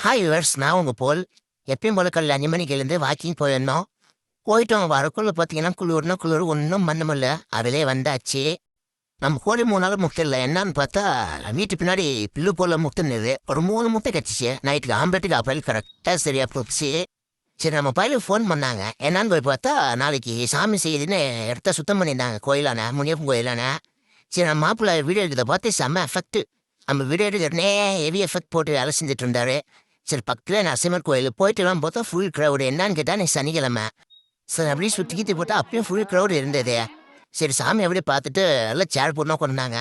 Hi viewers, நான் உங்கள் போல் எப்பயும் போல காலையில் 5 மணிக்கு எழுந்து வாக்கிங் போயிருந்தோம். போயிட்டோம் வரக்குள்ள பார்த்தீங்கன்னா குளிர் ஒன்றும் பண்ண முடியல. அதிலே வந்தாச்சு. நம்ம கோழி 3 நாள் முட்டை இல்லை. என்னன்னு பார்த்தா வீட்டு பின்னாடி பில்லு போல முட்டைன்னுது. ஒரு 3 முட்டை கிடச்சிச்சு. நைட்டுக்கு ஆம்பளத்துக்கு அப்பல் கரெக்டாக சரியாக போச்சு. சரி, நம்ம பையனுக்கு ஃபோன் பண்ணாங்க. என்னன்னு போய் பார்த்தா நாளைக்கு சாமி செய்யுதுன்னு இடத்த சுத்தம் பண்ணியிருந்தாங்க. கோயிலான முனியப்பன் கோயிலான. சரி, நம்ம மாப்பிள்ளை வீடியோ எடுக்கிறத பார்த்து செம்ம எஃபெக்ட். நம்ம வீடியோ எடுக்கிறனே ஹெவி எஃபெக்ட் போட்டு வேலை செஞ்சுட்டு இருந்தாரு. சரி, பக்கத்தில் நரசிம்மர் கோயில் போயிட்டுலாம் பார்த்தா ஃபுல் க்ரௌடு. என்னன்னு கேட்டால் நீ சனிக்கிழமை. சரி, அப்படியே சுற்றிக்கிட்டு போட்டால் அப்பயும் ஃபுல் க்ரௌடு இருந்தது. சரி, சாமி அப்படியே பார்த்துட்டு எல்லாம் சேர் போடணும் கொண்டாங்க.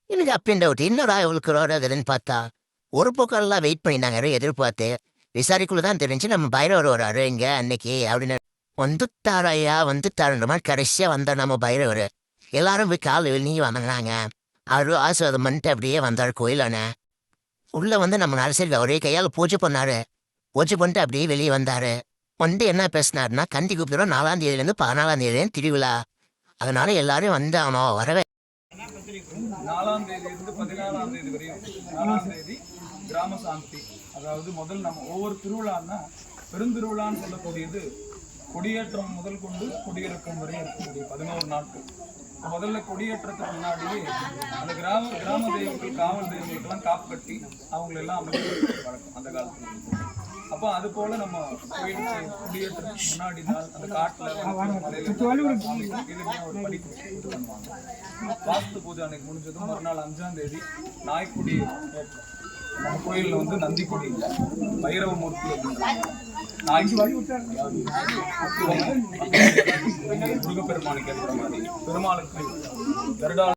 எனக்கு அப்பயும் டவுட், என்னடா எவ்வளோ க்ரௌடு ஆகுதுன்னு பார்த்தா ஒரு பக்கம் எல்லாம் வெயிட் பண்ணியிருந்தாங்க எதிர்பார்த்து. விசாரிக்குள்ள தான் தெரிஞ்சு நம்ம பைரவர் வராரு இங்கே அன்னைக்கு அப்படின்னு. வந்துட்டார் ஐயா வந்துட்டாருன்ற மாதிரி கடைசியாக வந்தார் நம்ம பைரவர். எல்லாரும் போய் கால் வெளியே வந்தாங்க. அவரு ஆசீர்வாதம் பண்ணிட்டு அப்படியே வந்தார் கோயிலான. உள்ள வந்து நம்ம நரசிம்மர் ஒரே கையால் பூஜை பண்ணாரு. பூஜை பண்ணிட்டு அப்படியே வெளியே வந்தாரு. வந்து என்ன பேசினாருன்னா, கண்டி கூப்பிடுறோம் 4ஆம் தேதியிலேருந்து 14ஆம் தேதி திருவிழா. அதனால எல்லாரும் வந்தாகணும். வரவே 4ஆம் தேதியிலிருந்து 14ஆம் தேதி வரையும் 4ஆம் தேதி கிராம சாந்தி. அதாவது முதல் நம்ம ஒவ்வொரு திருவிழான்னா பெருந்திருவிழான்னு சொல்லக்கூடியது கொடியேற்றம் முதல் கொண்டு கொடியிறக்கம் வரை இருக்கக்கூடிய 11 நாட்கள். முதல்ல கொடியேற்றத்துக்கு முன்னாடியே அந்த கிராம தெய்வங்கள் காவல் தெய்வங்களுக்கெல்லாம் காப்பு கட்டி அவங்களெல்லாம் அமைச்சு வழக்கம் அந்த காலத்துல. அப்போ அது போல நம்ம கோயிலுக்கு குடியேற்றத்துக்கு முன்னாடி நாள் அந்த காட்டுல இதுமே ஒரு படிப்பு இது பண்ணுவாங்க. வாஸ்து பூஜை அன்னைக்கு முடிஞ்சதும் மறுநாள் 5ஆம் தேதி நாய்க்குடி ஏற்றம். நம்ம கோயிலில் வந்து நந்தி கொடி இல்லை, பைரவமூர்த்தி அப்படின்றாங்க. நாய்க்கு முருகப்பெருமானுக்கு ஏற்ற மாதிரி பெருமாளுக்கு கருடா